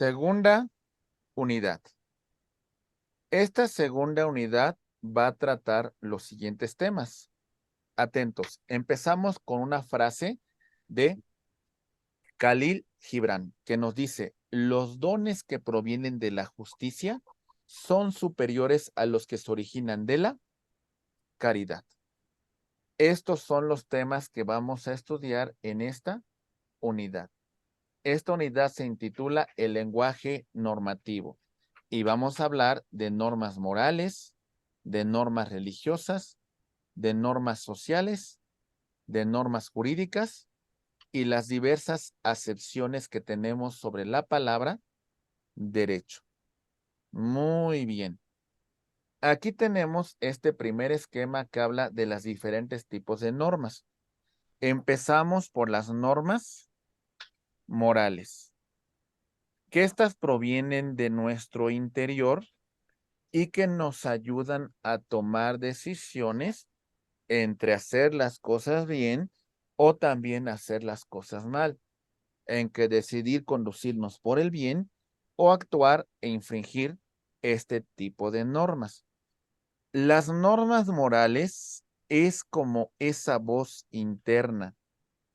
Segunda unidad. Esta segunda unidad va a tratar los siguientes temas. Atentos. Empezamos con una frase de Khalil Gibran, que nos dice, los dones que provienen de la justicia son superiores a los que se originan de la caridad. Estos son los temas que vamos a estudiar en esta unidad. Esta unidad se intitula El lenguaje normativo y vamos a hablar de normas morales, de normas religiosas, de normas sociales, de normas jurídicas y las diversas acepciones que tenemos sobre la palabra derecho. Muy bien. Aquí tenemos este primer esquema que habla de los diferentes tipos de normas. Empezamos por las normas morales, que estas provienen de nuestro interior y que nos ayudan a tomar decisiones entre hacer las cosas bien o también hacer las cosas mal, en que decidir conducirnos por el bien o actuar e infringir este tipo de normas. Las normas morales es como esa voz interna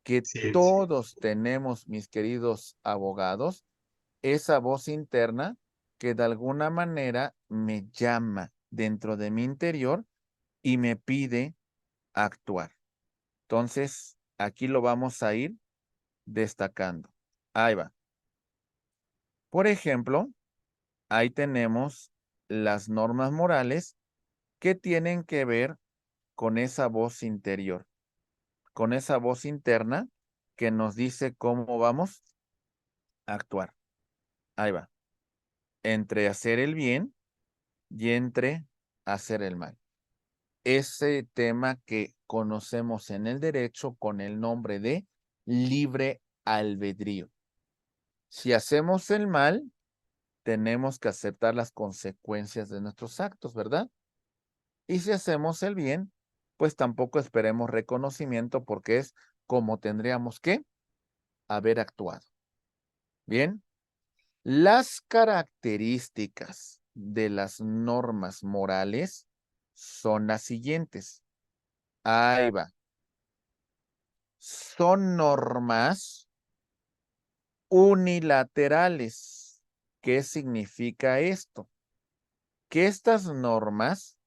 que Sí, todos tenemos, mis queridos abogados, esa voz interna que de alguna manera me llama dentro de mi interior y me pide actuar. Entonces, aquí lo vamos a ir destacando. Ahí va. Por ejemplo, ahí tenemos las normas morales que tienen que ver con esa voz interior, con esa voz interna que nos dice cómo vamos a actuar. Ahí va. Entre hacer el bien y entre hacer el mal. Ese tema que conocemos en el derecho con el nombre de libre albedrío. Si hacemos el mal, tenemos que aceptar las consecuencias de nuestros actos, ¿verdad? Y si hacemos el bien, pues tampoco esperemos reconocimiento porque es como tendríamos que haber actuado. Bien, las características de las normas morales son las siguientes. Ahí va. Son normas unilaterales. ¿Qué significa esto? Que estas normas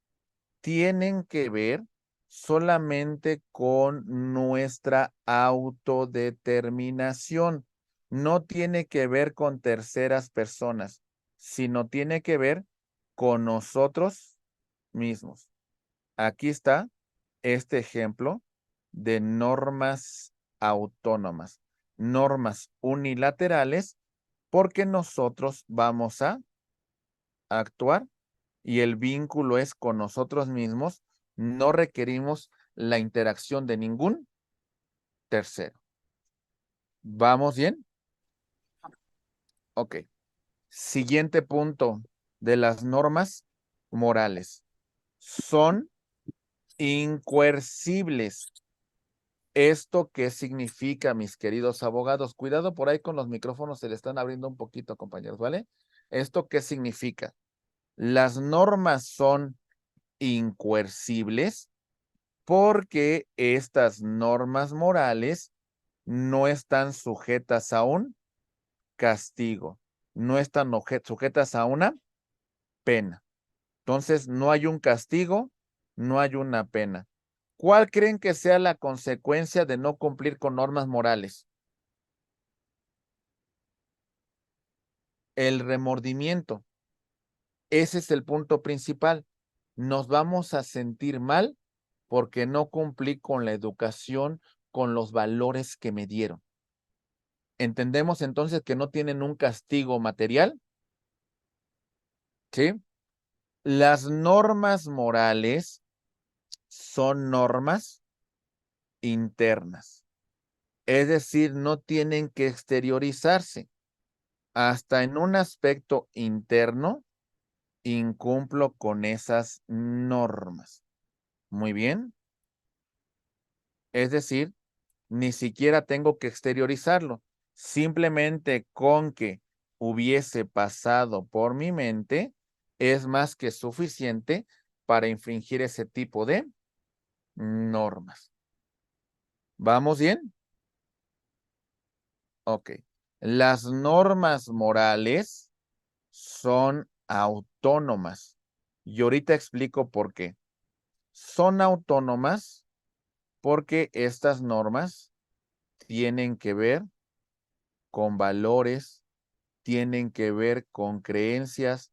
tienen que ver solamente con nuestra autodeterminación. No tiene que ver con terceras personas, sino tiene que ver con nosotros mismos. Aquí está este ejemplo de normas autónomas, normas unilaterales, porque nosotros vamos a actuar y el vínculo es con nosotros mismos, no requerimos la interacción de ningún tercero. ¿Vamos bien? Ok. Siguiente punto de las normas morales. Son incoercibles. ¿Esto qué significa, mis queridos abogados? Cuidado por ahí con los micrófonos, se le están abriendo un poquito, compañeros, ¿vale? ¿Esto qué significa? Las normas son incoercibles porque estas normas morales no están sujetas a un castigo, no están sujetas a una pena. Entonces, no hay un castigo, no hay una pena. ¿Cuál creen que sea la consecuencia de no cumplir con normas morales? El remordimiento. Ese es el punto principal. Nos vamos a sentir mal porque no cumplí con la educación, con los valores que me dieron. ¿Entendemos entonces que no tienen un castigo material? ¿Sí? Las normas morales son normas internas. Es decir, no tienen que exteriorizarse. Hasta en un aspecto interno, incumplo con esas normas. Muy bien. Es decir, ni siquiera tengo que exteriorizarlo. Simplemente con que hubiese pasado por mi mente es más que suficiente para infringir ese tipo de normas. ¿Vamos bien? Ok. Las normas morales son autónomas. Y ahorita explico por qué. Son autónomas porque estas normas tienen que ver con valores, tienen que ver con creencias,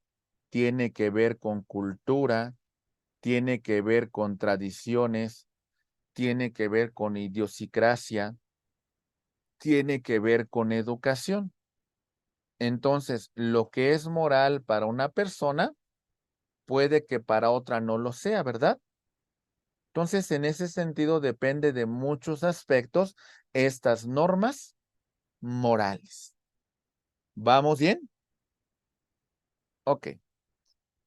tiene que ver con cultura, tiene que ver con tradiciones, tiene que ver con idiosincrasia, tiene que ver con educación. Entonces, lo que es moral para una persona puede que para otra no lo sea, ¿verdad? Entonces, en ese sentido, depende de muchos aspectos estas normas morales. ¿Vamos bien? Ok.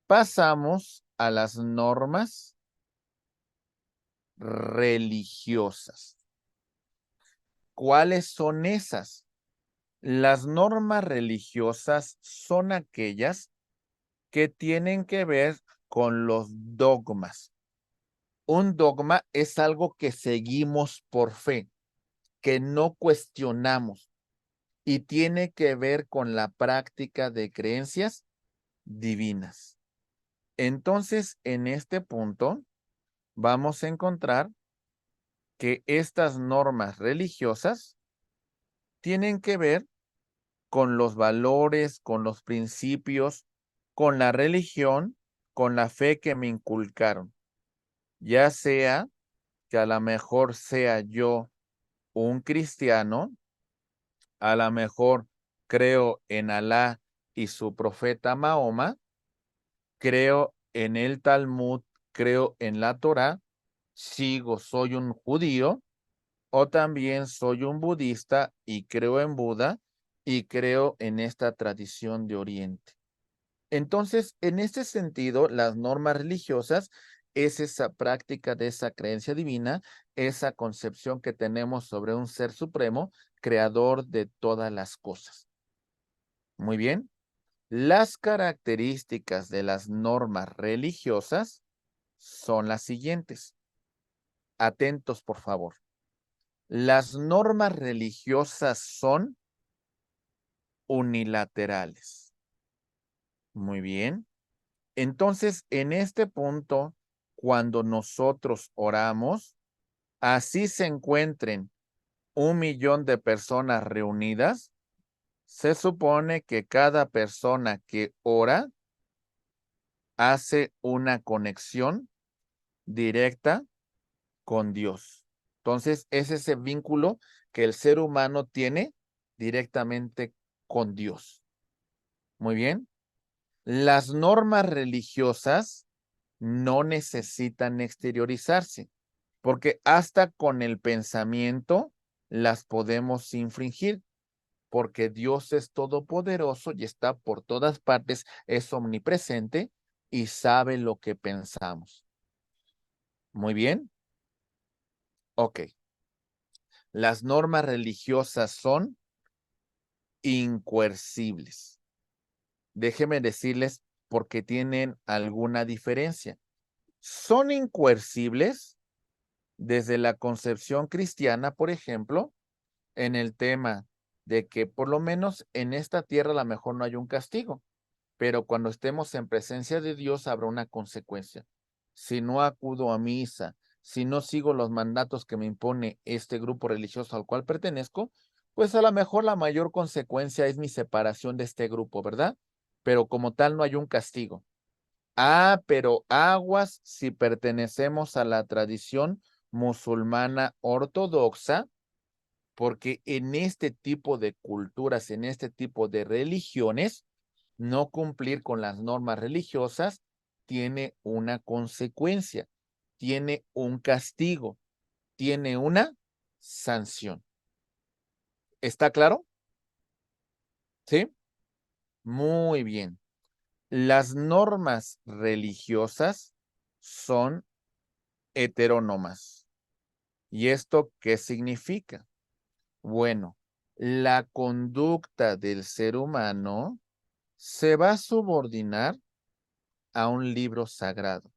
Pasamos a las normas religiosas. ¿Cuáles son esas? Las normas religiosas son aquellas que tienen que ver con los dogmas. Un dogma es algo que seguimos por fe, que no cuestionamos y tiene que ver con la práctica de creencias divinas. Entonces, en este punto, vamos a encontrar que estas normas religiosas tienen que ver con los valores, con los principios, con la religión, con la fe que me inculcaron. Ya sea que a lo mejor sea yo un cristiano, a lo mejor creo en Alá y su profeta Mahoma, creo en el Talmud, creo en la Torá, soy un judío, o también soy un budista y creo en Buda y creo en esta tradición de Oriente. Entonces, en este sentido, las normas religiosas es esa práctica de esa creencia divina, esa concepción que tenemos sobre un ser supremo, creador de todas las cosas. Muy bien. Las características de las normas religiosas son las siguientes. Atentos, por favor. Las normas religiosas son unilaterales. Muy bien. Entonces, en este punto, cuando nosotros oramos, así se encuentren 1,000,000 de personas reunidas, se supone que cada persona que ora hace una conexión directa con Dios. Entonces, es ese vínculo que el ser humano tiene directamente con Dios. Muy bien. Las normas religiosas no necesitan exteriorizarse, porque hasta con el pensamiento las podemos infringir, porque Dios es todopoderoso y está por todas partes, es omnipresente y sabe lo que pensamos. Muy bien. Ok. Las normas religiosas son incoercibles. Déjenme decirles por qué tienen alguna diferencia. Son incoercibles desde la concepción cristiana, por ejemplo, en el tema de que por lo menos en esta tierra a lo mejor no hay un castigo, pero cuando estemos en presencia de Dios habrá una consecuencia. Si no acudo a misa, si no sigo los mandatos que me impone este grupo religioso al cual pertenezco, pues a lo mejor la mayor consecuencia es mi separación de este grupo, ¿verdad? Pero como tal no hay un castigo. Ah, pero aguas si pertenecemos a la tradición musulmana ortodoxa, porque en este tipo de culturas, en este tipo de religiones, no cumplir con las normas religiosas tiene una consecuencia, tiene un castigo, tiene una sanción. ¿Está claro? ¿Sí? Muy bien. Las normas religiosas son heterónomas. ¿Y esto qué significa? Bueno, la conducta del ser humano se va a subordinar a un libro sagrado.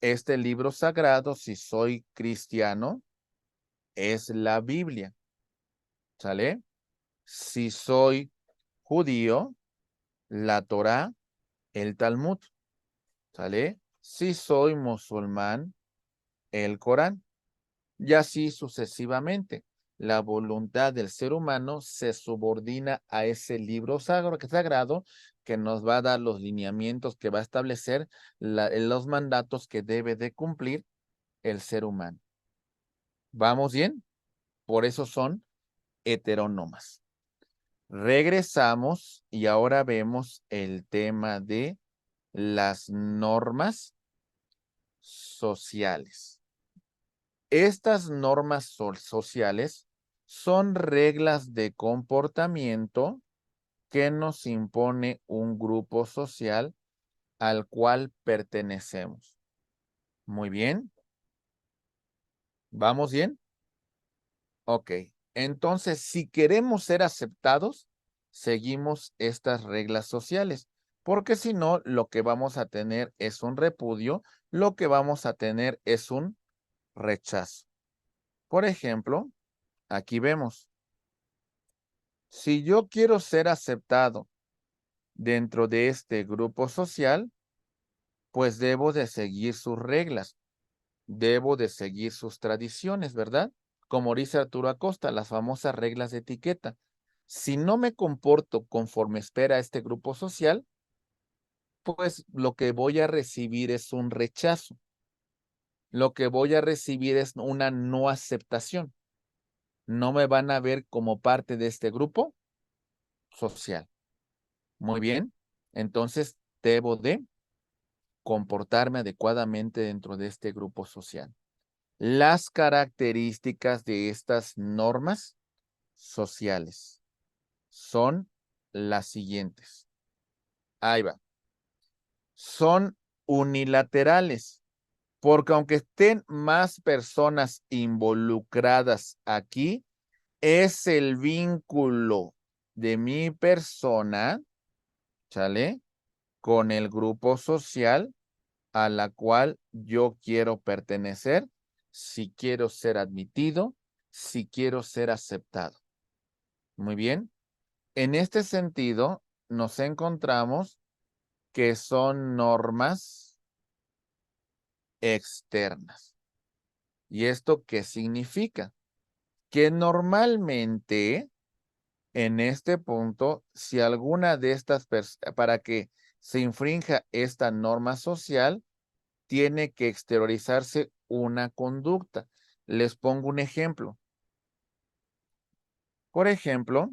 Este libro sagrado, si soy cristiano, es la Biblia, ¿sale? Si soy judío, la Torá, el Talmud, ¿sale? Si soy musulmán, el Corán, y así sucesivamente. La voluntad del ser humano se subordina a ese libro sagrado que nos va a dar los lineamientos, que va a establecer los mandatos que debe de cumplir el ser humano. ¿Vamos bien? Por eso son heterónomas. Regresamos y ahora vemos el tema de las normas sociales. Estas normas sociales son reglas de comportamiento que nos impone un grupo social al cual pertenecemos. Muy bien. ¿Vamos bien? Ok. Entonces, si queremos ser aceptados, seguimos estas reglas sociales, porque si no, lo que vamos a tener es un repudio, lo que vamos a tener es un rechazo. Por ejemplo, aquí vemos, si yo quiero ser aceptado dentro de este grupo social, pues debo de seguir sus reglas, debo de seguir sus tradiciones, ¿verdad? Como dice Arturo Acosta, las famosas reglas de etiqueta. Si no me comporto conforme espera este grupo social, pues lo que voy a recibir es un rechazo. Lo que voy a recibir es una no aceptación. No me van a ver como parte de este grupo social. Muy bien. Entonces, debo de comportarme adecuadamente dentro de este grupo social. Las características de estas normas sociales son las siguientes. Ahí va. Son unilaterales, porque aunque estén más personas involucradas aquí, es el vínculo de mi persona, ¿sale? Con el grupo social a la cual yo quiero pertenecer, si quiero ser admitido, si quiero ser aceptado. Muy bien. En este sentido, nos encontramos que son normas externas. ¿Y esto qué significa? Que normalmente en este punto, si alguna de estas para que se infrinja esta norma social, tiene que exteriorizarse una conducta. Les pongo un ejemplo. Por ejemplo,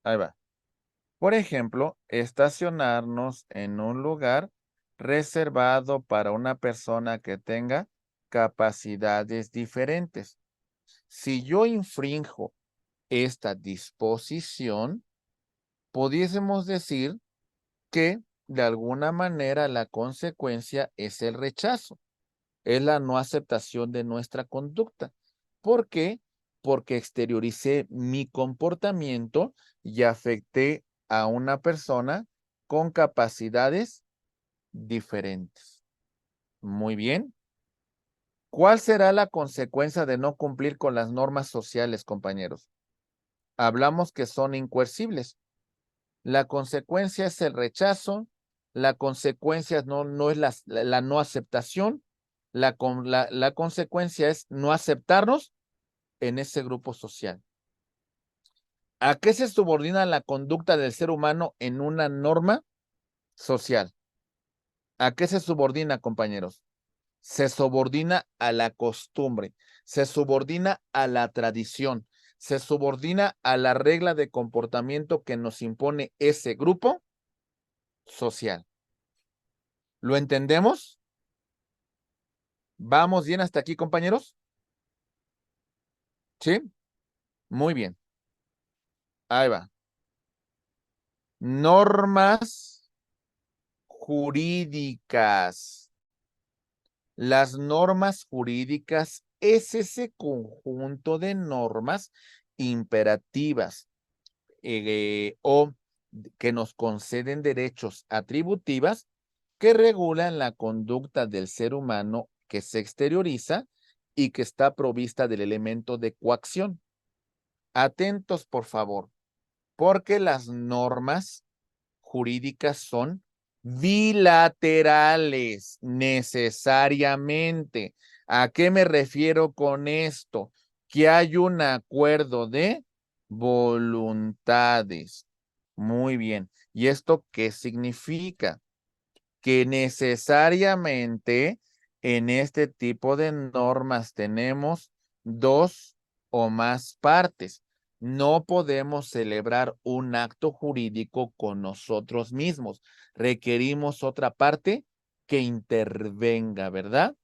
ahí va. Por ejemplo, estacionarnos en un lugar reservado para una persona que tenga capacidades diferentes. Si yo infrinjo esta disposición, pudiésemos decir que de alguna manera la consecuencia es el rechazo, es la no aceptación de nuestra conducta. ¿Por qué? Porque exterioricé mi comportamiento y afecté a una persona con capacidades diferentes. Muy bien. ¿Cuál será la consecuencia de no cumplir con las normas sociales, compañeros? Hablamos que son incoercibles. La consecuencia es el rechazo, la consecuencia no es la no aceptación, la consecuencia es no aceptarnos en ese grupo social. ¿A qué se subordina la conducta del ser humano en una norma social? ¿A qué se subordina, compañeros? Se subordina a la costumbre, se subordina a la tradición, se subordina a la regla de comportamiento que nos impone ese grupo social. ¿Lo entendemos? ¿Vamos bien hasta aquí, compañeros? ¿Sí? Muy bien. Ahí va. Normas jurídicas. Las normas jurídicas es ese conjunto de normas imperativas o que nos conceden derechos atributivas que regulan la conducta del ser humano que se exterioriza y que está provista del elemento de coacción. Atentos, por favor, porque las normas jurídicas son bilaterales necesariamente. ¿A qué me refiero con esto? Que hay un acuerdo de voluntades. Muy bien. ¿Y esto qué significa? Que necesariamente en este tipo de normas tenemos dos o más partes. No podemos celebrar un acto jurídico con nosotros mismos. Requerimos otra parte que intervenga, ¿verdad?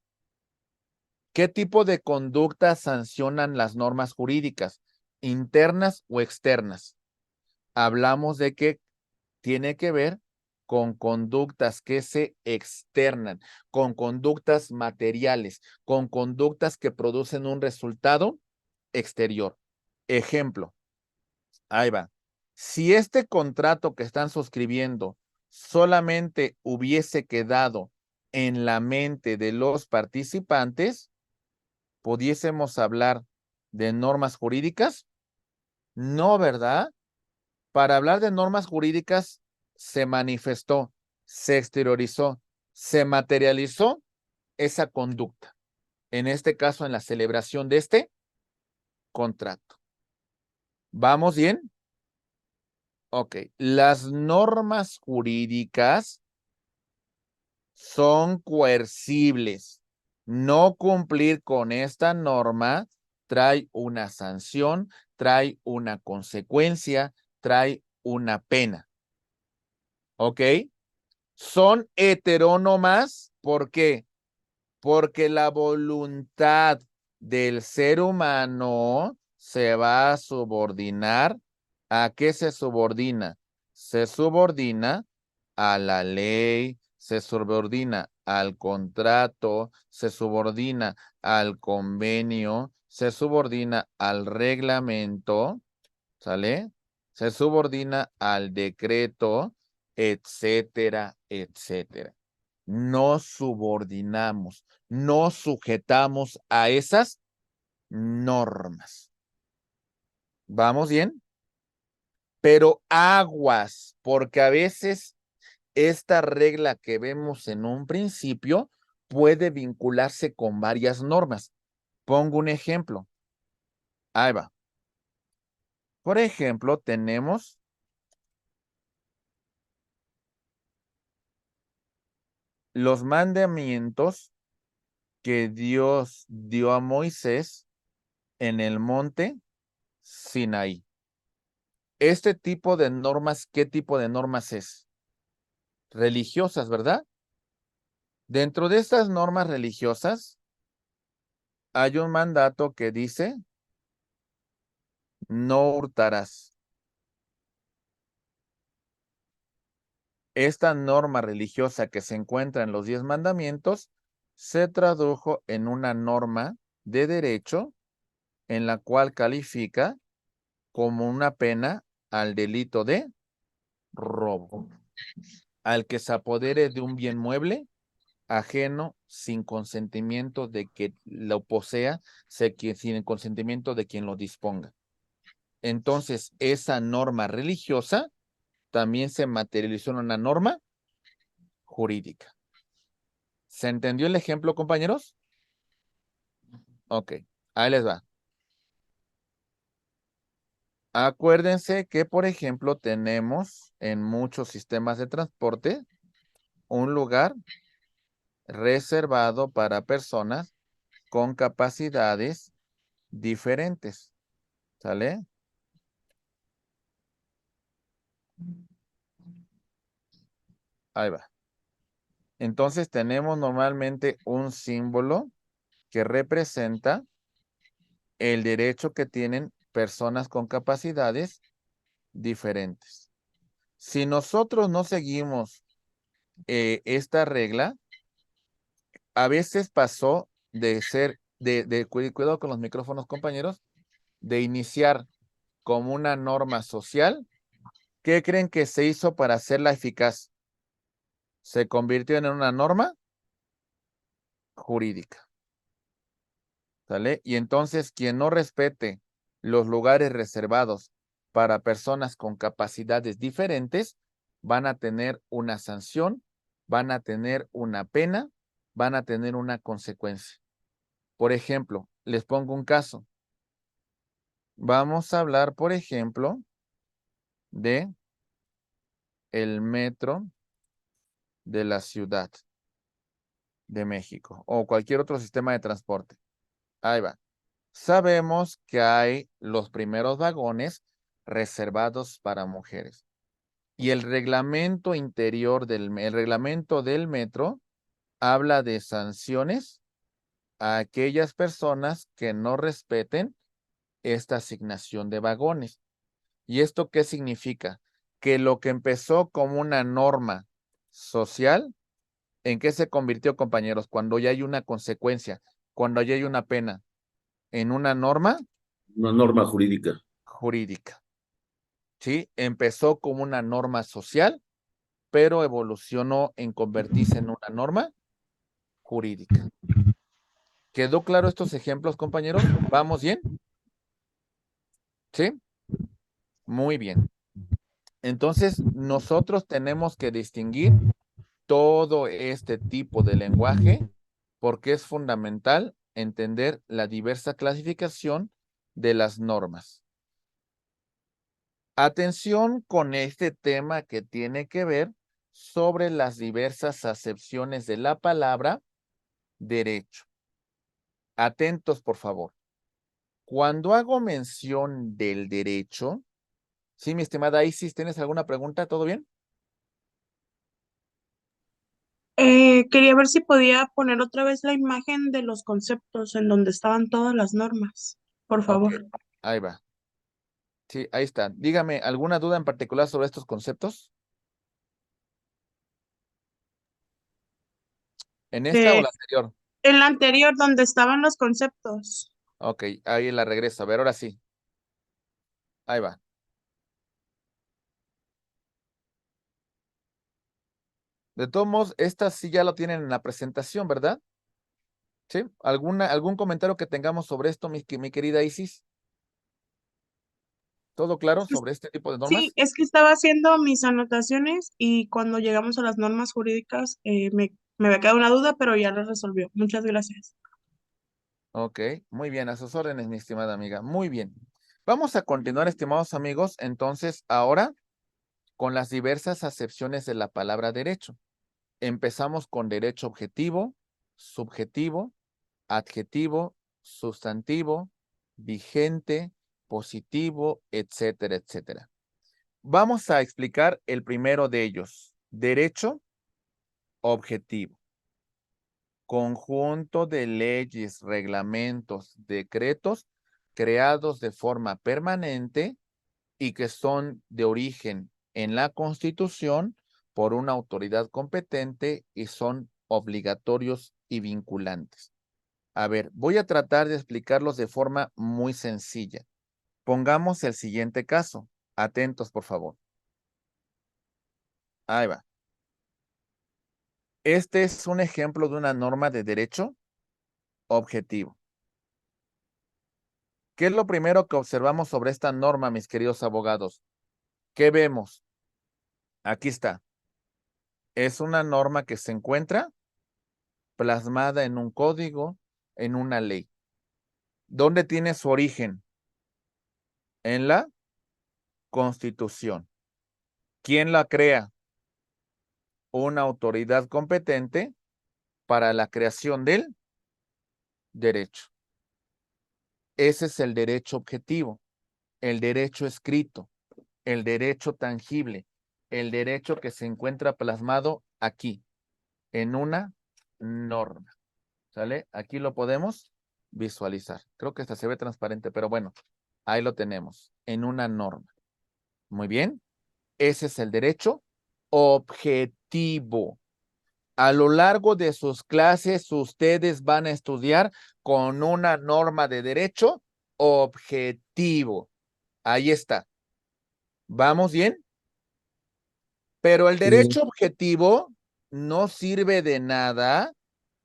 ¿Qué tipo de conductas sancionan las normas jurídicas? ¿Internas o externas? Hablamos de que tiene que ver con conductas que se externan, con conductas materiales, con conductas que producen un resultado exterior. Ejemplo, ahí va. Si este contrato que están suscribiendo solamente hubiese quedado en la mente de los participantes, ¿pudiésemos hablar de normas jurídicas? No, ¿verdad? Para hablar de normas jurídicas, se manifestó, se exteriorizó, se materializó esa conducta. En este caso, en la celebración de este contrato. ¿Vamos bien? Ok. Las normas jurídicas son coercibles. No cumplir con esta norma trae una sanción, trae una consecuencia, trae una pena. ¿Ok? Son heterónomas, ¿por qué? Porque la voluntad del ser humano se va a subordinar. ¿A qué se subordina? Se subordina a la ley, se subordina al contrato, se subordina al convenio, se subordina al reglamento, ¿sale? Se subordina al decreto, etcétera, etcétera. Nos subordinamos, nos sujetamos a esas normas. ¿Vamos bien? Pero aguas, porque a veces esta regla que vemos en un principio puede vincularse con varias normas. Pongo un ejemplo. Ahí va. Por ejemplo, tenemos los mandamientos que Dios dio a Moisés en el monte Sinaí. Este tipo de normas, ¿qué tipo de normas es? Religiosas, ¿verdad? Dentro de estas normas religiosas hay un mandato que dice, no hurtarás. Esta norma religiosa que se encuentra en los 10 mandamientos se tradujo en una norma de derecho en la cual califica como una pena al delito de robo. Al que se apodere de un bien mueble ajeno sin consentimiento de que lo posea, sin el consentimiento de quien lo disponga. Entonces, esa norma religiosa también se materializó en una norma jurídica. ¿Se entendió el ejemplo, compañeros? Ok, ahí les va. Acuérdense que, por ejemplo, tenemos en muchos sistemas de transporte un lugar reservado para personas con capacidades diferentes. ¿Sale? Ahí va. Entonces tenemos normalmente un símbolo que representa el derecho que tienen personas con capacidades diferentes. Si nosotros no seguimos esta regla a veces pasó de ser, cuidado con los micrófonos, compañeros, de iniciar como una norma social. ¿Qué creen que se hizo para hacerla eficaz? Se convirtió en una norma jurídica. ¿Sale? Y entonces quien no respete los lugares reservados para personas con capacidades diferentes van a tener una sanción, van a tener una pena, van a tener una consecuencia. Por ejemplo, les pongo un caso. Vamos a hablar, por ejemplo, de el metro de la Ciudad de México o cualquier otro sistema de transporte. Ahí va. Sabemos que hay los primeros vagones reservados para mujeres. Y el reglamento interior el reglamento del metro habla de sanciones a aquellas personas que no respeten esta asignación de vagones. ¿Y esto qué significa? Que lo que empezó como una norma social, ¿en qué se convirtió, compañeros? Cuando ya hay una consecuencia, cuando ya hay una pena, en una norma Una norma jurídica. jurídica. ¿Sí? Empezó como una norma social, pero evolucionó en convertirse en una norma jurídica. ¿Quedó claro estos ejemplos, compañeros? ¿Vamos bien? ¿Sí? Muy bien. Entonces, nosotros tenemos que distinguir todo este tipo de lenguaje porque es fundamental entender la diversa clasificación de las normas. Atención con este tema que tiene que ver sobre las diversas acepciones de la palabra derecho. Atentos, por favor. Cuando hago mención del derecho, sí, mi estimada Isis, ¿tienes alguna pregunta? ¿Todo bien? Quería ver si podía poner otra vez la imagen de los conceptos en donde estaban todas las normas, por Ok, favor. ahí va. Sí, ahí está. Dígame, ¿alguna duda en particular sobre estos conceptos? ¿En esta o Eh, la anterior? en la anterior, donde estaban los conceptos. Ok, ahí la regreso. A ver, ahora sí. Ahí va. De todos modos, estas sí ya lo tienen en la presentación, ¿verdad? ¿Sí? ¿Algún comentario que tengamos sobre esto, mi querida Isis? ¿Todo claro sobre este tipo de Sí, normas? es que estaba haciendo mis anotaciones y cuando llegamos a las normas jurídicas me había quedado una duda, pero ya la resolvió. Muchas gracias. Ok, muy bien, a sus órdenes, mi estimada amiga. Muy bien. Vamos a continuar, estimados amigos, entonces ahora con las diversas acepciones de la palabra derecho. Empezamos con derecho objetivo, subjetivo, adjetivo, sustantivo, vigente, positivo, etcétera, etcétera. Vamos a explicar el primero de ellos. Derecho objetivo. Conjunto de leyes, reglamentos, decretos creados de forma permanente y que son de origen en la Constitución por una autoridad competente y son obligatorios y vinculantes. A ver, voy a tratar de explicarlos de forma muy sencilla. Pongamos el siguiente caso. Atentos, por favor. Ahí va. Este es un ejemplo de una norma de derecho objetivo. ¿Qué es lo primero que observamos sobre esta norma, mis queridos abogados? ¿Qué vemos? Aquí está. Es una norma que se encuentra plasmada en un código, en una ley. ¿Dónde tiene su origen? En la Constitución. ¿Quién la crea? Una autoridad competente para la creación del derecho. Ese es el derecho objetivo, el derecho escrito, el derecho tangible, el derecho que se encuentra plasmado aquí, en una norma. ¿Sale? Aquí lo podemos visualizar. Creo que esta se ve transparente, pero bueno, ahí lo tenemos, en una norma. Muy bien. Ese es el derecho objetivo. A lo largo de sus clases, ustedes van a estudiar con una norma de derecho objetivo. Ahí está. ¿Vamos bien? Pero el derecho objetivo no sirve de nada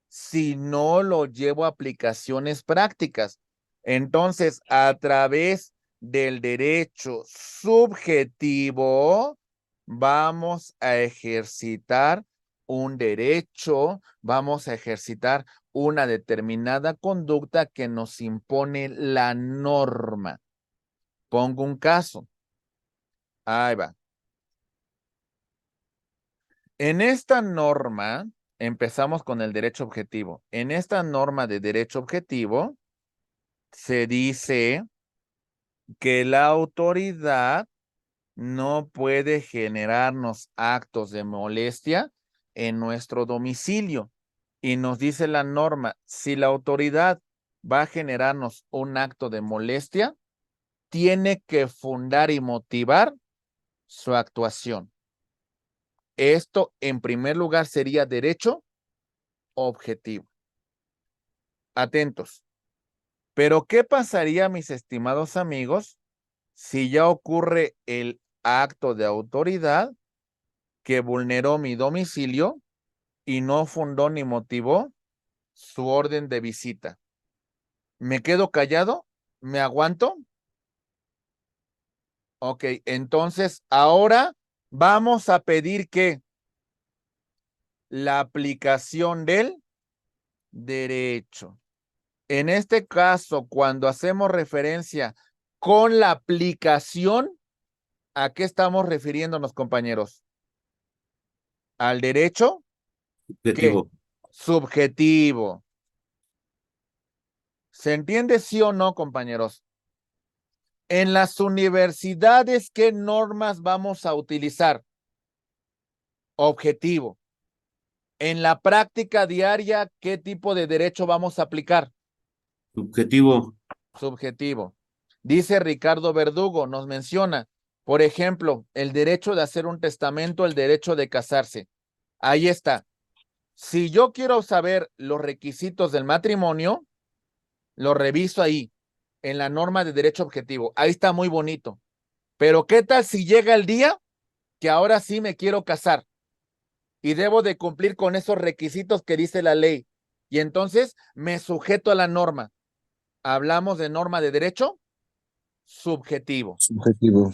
si no lo llevo a aplicaciones prácticas. Entonces, a través del derecho subjetivo, vamos a ejercitar un derecho, vamos a ejercitar una determinada conducta que nos impone la norma. Pongo un caso. Ahí va. En esta norma, empezamos con el derecho objetivo. En esta norma de derecho objetivo, se dice que la autoridad no puede generarnos actos de molestia en nuestro domicilio. Y nos dice la norma, si la autoridad va a generarnos un acto de molestia, tiene que fundar y motivar su actuación. Esto, en primer lugar, sería derecho objetivo. Atentos. Pero, ¿qué pasaría, mis estimados amigos, si ya ocurre el acto de autoridad que vulneró mi domicilio y no fundó ni motivó su orden de visita? ¿Me quedo callado? ¿Me aguanto? Ok, entonces ahora vamos a pedir que la aplicación del derecho. En este caso, cuando hacemos referencia con la aplicación, ¿a qué estamos refiriéndonos, compañeros? ¿Al derecho? ¿Qué? Objetivo. Subjetivo. ¿Se entiende sí o no, compañeros? En las universidades, ¿qué normas vamos a utilizar? Objetivo. En la práctica diaria, ¿qué tipo de derecho vamos a aplicar? Subjetivo. Subjetivo. Dice Ricardo Verdugo, nos menciona, por ejemplo, el derecho de hacer un testamento, el derecho de casarse. Ahí está. Si yo quiero saber los requisitos del matrimonio, lo reviso ahí, en la norma de derecho objetivo. Ahí está muy bonito. Pero ¿qué tal si llega el día que ahora sí me quiero casar y debo de cumplir con esos requisitos que dice la ley? Y entonces me sujeto a la norma. Hablamos de norma de derecho subjetivo. Subjetivo.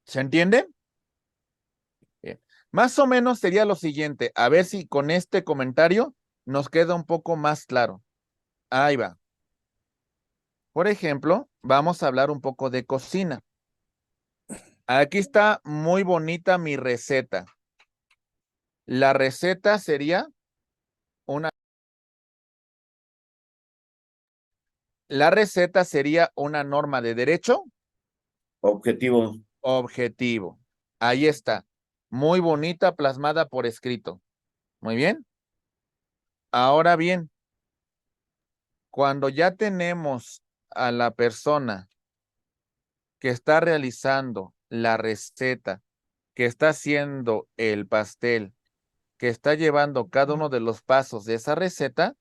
¿Se entiende? Bien. Más o menos sería lo siguiente. A ver si con este comentario nos queda un poco más claro. Ahí va. Por ejemplo, vamos a hablar un poco de cocina. Aquí está muy bonita mi receta. La receta sería una norma de derecho Objetivo. objetivo. Ahí está. Muy bonita, plasmada por escrito. Muy bien. Ahora bien, cuando ya tenemos a la persona que está realizando la receta, que está haciendo el pastel, que está llevando cada uno de los pasos de esa receta,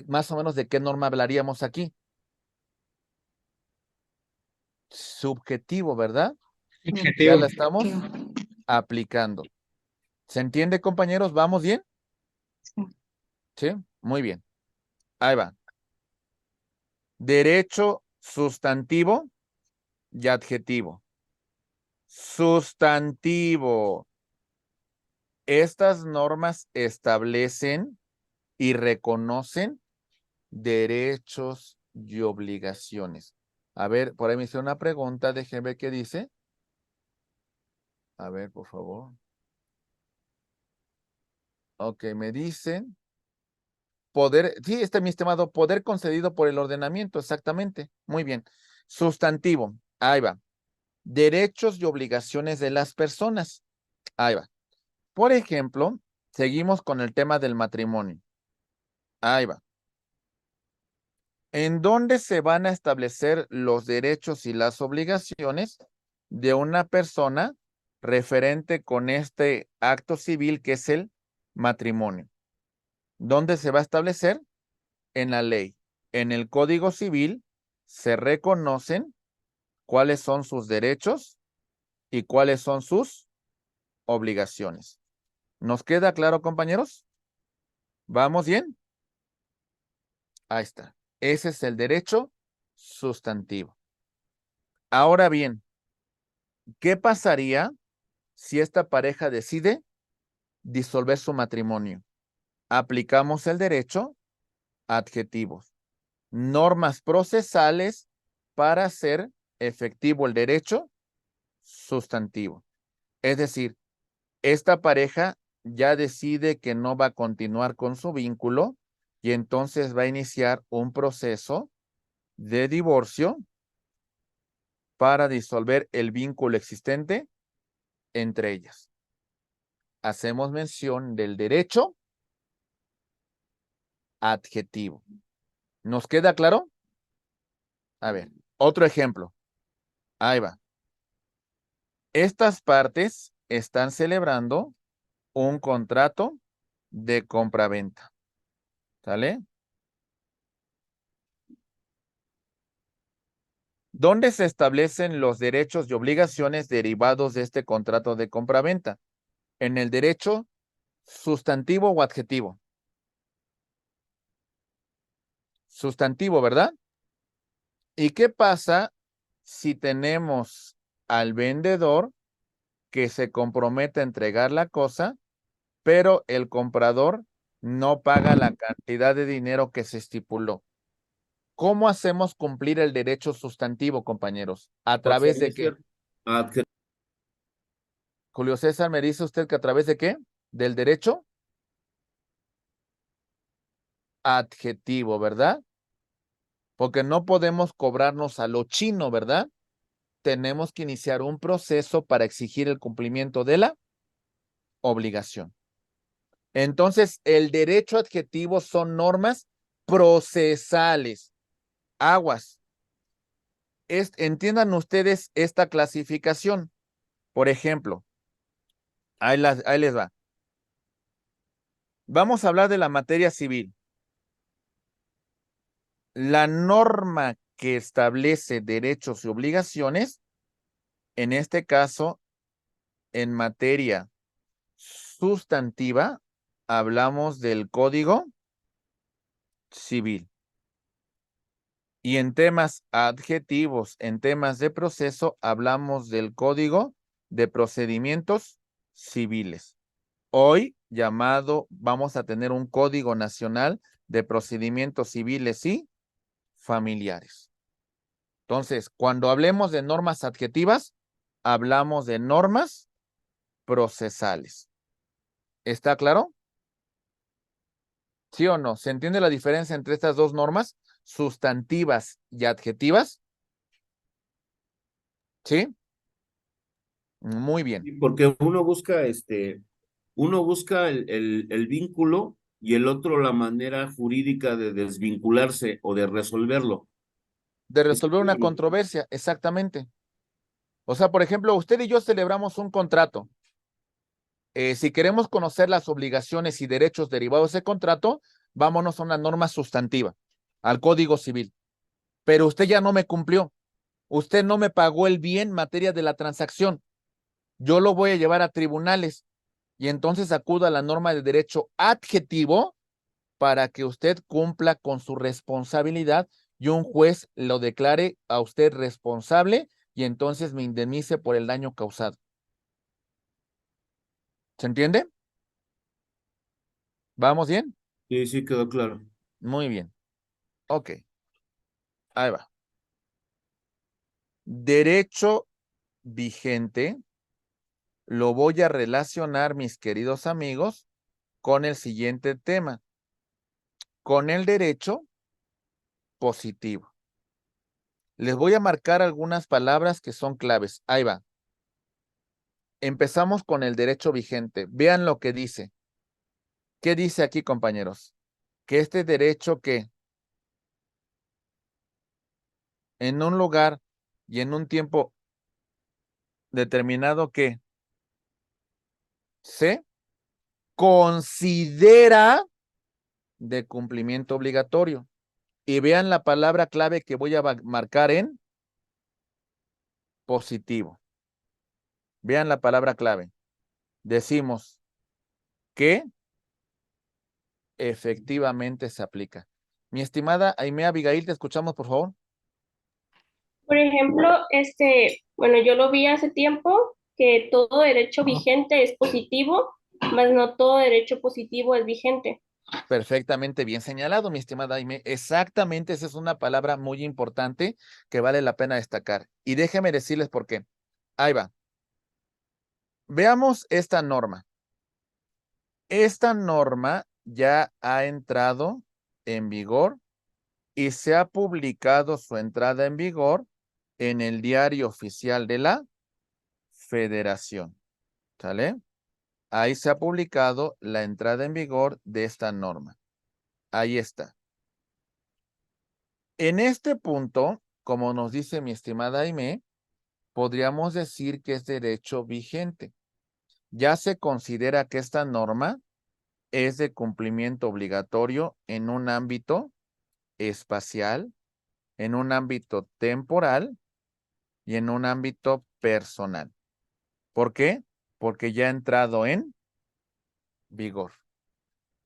más o menos de qué norma hablaríamos aquí. Subjetivo, ¿verdad? Ya la estamos aplicando. ¿Se entiende, compañeros? ¿Vamos bien? Sí, muy bien. Ahí va. Derecho sustantivo y adjetivo. Sustantivo. Estas normas establecen y reconocen derechos y obligaciones. A ver, por ahí me hizo una pregunta, déjenme ver qué dice. A ver, por favor. Ok, me dicen poder, sí, mi estimado, poder concedido por el ordenamiento, exactamente. Muy bien. Sustantivo, ahí va. Derechos y obligaciones de las personas. Ahí va. Por ejemplo, seguimos con el tema del matrimonio. Ahí va. ¿En dónde se van a establecer los derechos y las obligaciones de una persona referente con este acto civil que es el matrimonio. ¿Dónde se va a establecer? En la ley. En el Código Civil se reconocen cuáles son sus derechos y cuáles son sus obligaciones. ¿Nos queda claro, compañeros? ¿Vamos bien? Ahí está. Ese es el derecho sustantivo. Ahora bien, ¿qué pasaría si esta pareja decide disolver su matrimonio? Aplicamos el derecho adjetivo. Normas procesales para hacer efectivo el derecho sustantivo. Es decir, esta pareja ya decide que no va a continuar con su vínculo y entonces va a iniciar un proceso de divorcio para disolver el vínculo existente entre ellas. Hacemos mención del derecho adjetivo. ¿Nos queda claro? A ver, otro ejemplo. Ahí va. Estas partes están celebrando un contrato de compraventa. ¿Sale? ¿Dónde se establecen los derechos y obligaciones derivados de este contrato de compraventa? En el derecho sustantivo o adjetivo. Sustantivo, ¿verdad? ¿Y qué pasa si tenemos al vendedor que se compromete a entregar la cosa, pero el comprador no paga la cantidad de dinero que se estipuló? ¿Cómo hacemos cumplir el derecho sustantivo, compañeros? ¿A través de qué? Julio César, ¿me dice usted que a través de qué? ¿Del derecho? Adjetivo, ¿verdad? Porque no podemos cobrarnos a lo chino, ¿verdad? Tenemos que iniciar un proceso para exigir el cumplimiento de la obligación. Entonces, el derecho adjetivo son normas procesales. Aguas. Entiendan ustedes esta clasificación. Por ejemplo, ahí les va. Vamos a hablar de la materia civil. La norma que establece derechos y obligaciones, en este caso, en materia sustantiva, hablamos del Código Civil. Y en temas adjetivos, en temas de proceso, hablamos del Código de Procedimientos Civiles. Hoy vamos a tener un Código Nacional de Procedimientos Civiles y Familiares. Entonces, cuando hablemos de normas adjetivas, hablamos de normas procesales. ¿Está claro? ¿Sí o no? ¿Se entiende la diferencia entre estas dos normas, sustantivas y adjetivas? ¿Sí? Muy bien. Porque uno busca el vínculo y el otro la manera jurídica de desvincularse o de resolverlo. De resolver una controversia, exactamente. O sea, por ejemplo, usted y yo celebramos un contrato. Si queremos conocer las obligaciones y derechos derivados de ese contrato, vámonos a una norma sustantiva, al Código Civil. Pero usted ya no me cumplió. Usted no me pagó el bien en materia de la transacción. Yo lo voy a llevar a tribunales y entonces acudo a la norma de derecho adjetivo para que usted cumpla con su responsabilidad y un juez lo declare a usted responsable y entonces me indemnice por el daño causado. ¿Se entiende? ¿Vamos bien? Sí, sí, quedó claro. Muy bien. Ok. Ahí va. Derecho vigente lo voy a relacionar, mis queridos amigos, con el siguiente tema, con el derecho positivo. Les voy a marcar algunas palabras que son claves. Ahí va. Empezamos con el derecho vigente. Vean lo que dice. ¿Qué dice aquí, compañeros? Que este derecho que en un lugar y en un tiempo determinado que se considera de cumplimiento obligatorio. Y vean la palabra clave que voy a marcar en positivo. Vean la palabra clave. Decimos que efectivamente se aplica. Mi estimada Aimee Abigail, te escuchamos, por favor. Por ejemplo, bueno, yo lo vi hace tiempo que todo derecho vigente es positivo, mas no todo derecho positivo es vigente. Perfectamente bien señalado, mi estimada Aimee. Exactamente, esa es una palabra muy importante que vale la pena destacar. Y déjenme decirles por qué. Ahí va. Veamos esta norma. Esta norma ya ha entrado en vigor y se ha publicado su entrada en vigor en el Diario Oficial de la Federación. ¿Sale? Ahí se ha publicado la entrada en vigor de esta norma. Ahí está. En este punto, como nos dice mi estimada Aimee, podríamos decir que es derecho vigente. Ya se considera que esta norma es de cumplimiento obligatorio en un ámbito espacial, en un ámbito temporal y en un ámbito personal. ¿Por qué? Porque ya ha entrado en vigor.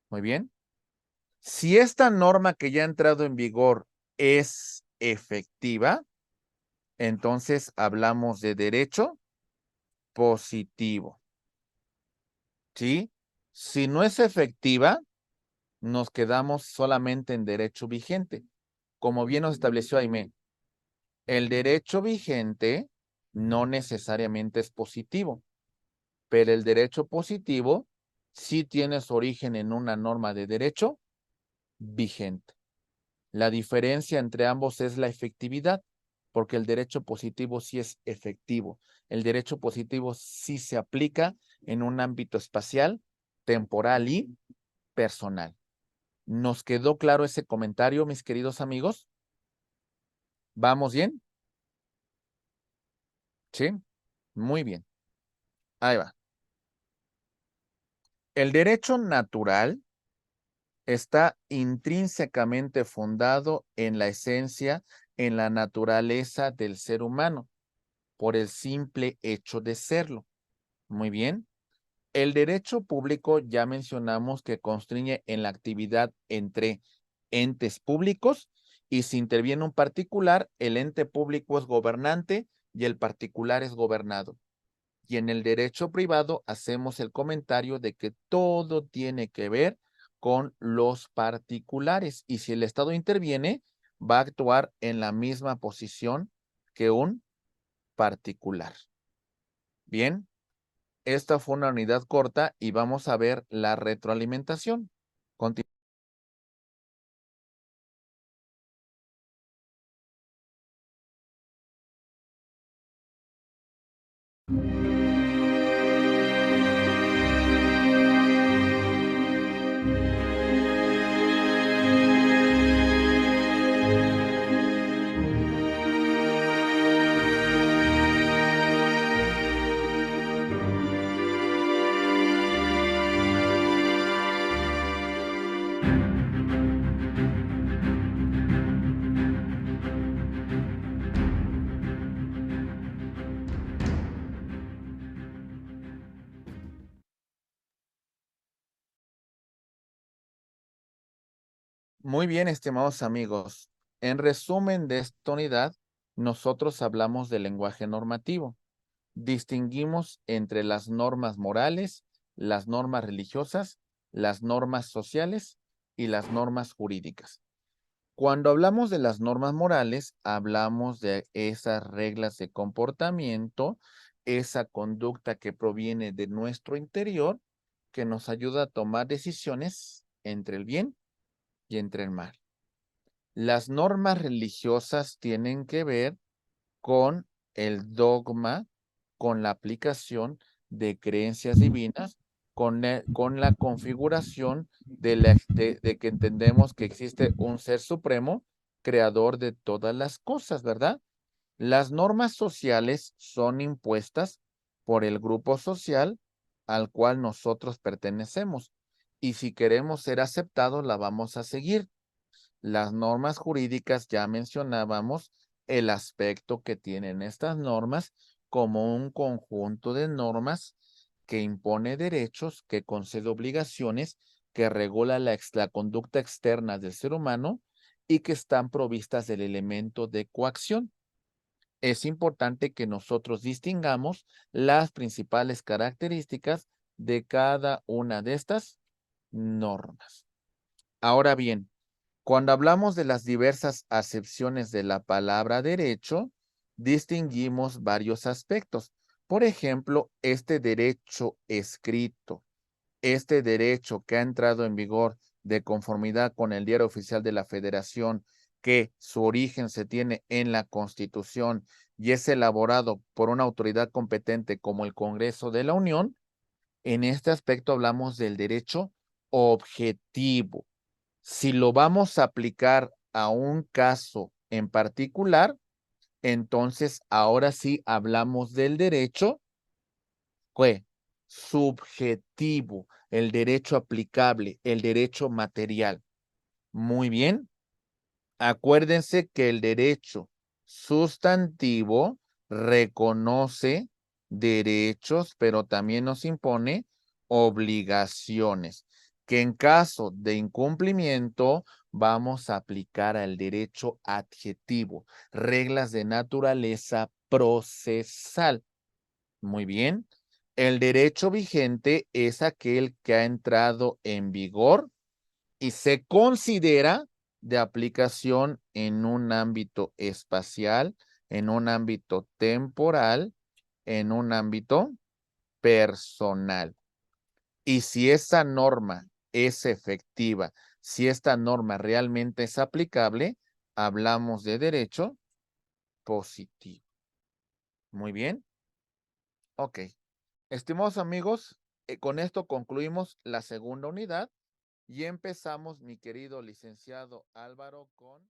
Muy bien. Si esta norma que ya ha entrado en vigor es efectiva, entonces hablamos de derecho positivo. ¿Sí? Si no es efectiva, nos quedamos solamente en derecho vigente. Como bien nos estableció Aimee, el derecho vigente no necesariamente es positivo, pero el derecho positivo sí tiene su origen en una norma de derecho vigente. La diferencia entre ambos es la efectividad, porque el derecho positivo sí es efectivo. El derecho positivo sí se aplica en un ámbito espacial, temporal y personal. ¿Nos quedó claro ese comentario, mis queridos amigos? ¿Vamos bien? ¿Sí? Muy bien. Ahí va. El derecho natural está intrínsecamente fundado en la esencia, en la naturaleza del ser humano, por el simple hecho de serlo. Muy bien. El derecho público ya mencionamos que constriñe en la actividad entre entes públicos y si interviene un particular, el ente público es gobernante y el particular es gobernado. Y en el derecho privado hacemos el comentario de que todo tiene que ver con los particulares y si el Estado interviene, va a actuar en la misma posición que un particular. Bien, esta fue una unidad corta y vamos a ver la retroalimentación. Muy bien, estimados amigos. En resumen de esta unidad, nosotros hablamos del lenguaje normativo. Distinguimos entre las normas morales, las normas religiosas, las normas sociales y las normas jurídicas. Cuando hablamos de las normas morales, hablamos de esas reglas de comportamiento, esa conducta que proviene de nuestro interior, que nos ayuda a tomar decisiones entre el bien y entre el mal. Las normas religiosas tienen que ver con el dogma, con la aplicación de creencias divinas, con la configuración de que entendemos que existe un ser supremo, creador de todas las cosas, ¿verdad? Las normas sociales son impuestas por el grupo social al cual nosotros pertenecemos. Y si queremos ser aceptados, la vamos a seguir. Las normas jurídicas, ya mencionábamos el aspecto que tienen estas normas como un conjunto de normas que impone derechos, que concede obligaciones, que regula la conducta externa del ser humano y que están provistas del elemento de coacción. Es importante que nosotros distingamos las principales características de cada una de estas normas. Ahora bien, cuando hablamos de las diversas acepciones de la palabra derecho, distinguimos varios aspectos. Por ejemplo, este derecho escrito, este derecho que ha entrado en vigor de conformidad con el Diario Oficial de la Federación, que su origen se tiene en la Constitución y es elaborado por una autoridad competente como el Congreso de la Unión, en este aspecto hablamos del derecho objetivo. Si lo vamos a aplicar a un caso en particular, entonces ahora sí hablamos del derecho subjetivo, el derecho aplicable, el derecho material. Muy bien. Acuérdense que el derecho sustantivo reconoce derechos, pero también nos impone obligaciones, que en caso de incumplimiento vamos a aplicar al derecho adjetivo, reglas de naturaleza procesal. Muy bien. El derecho vigente es aquel que ha entrado en vigor y se considera de aplicación en un ámbito espacial, en un ámbito temporal, en un ámbito personal. Y si esa norma es efectiva, si esta norma realmente es aplicable, hablamos de derecho positivo. Muy bien. Ok. Estimados amigos, con esto concluimos la segunda unidad y empezamos, mi querido licenciado Álvaro, con...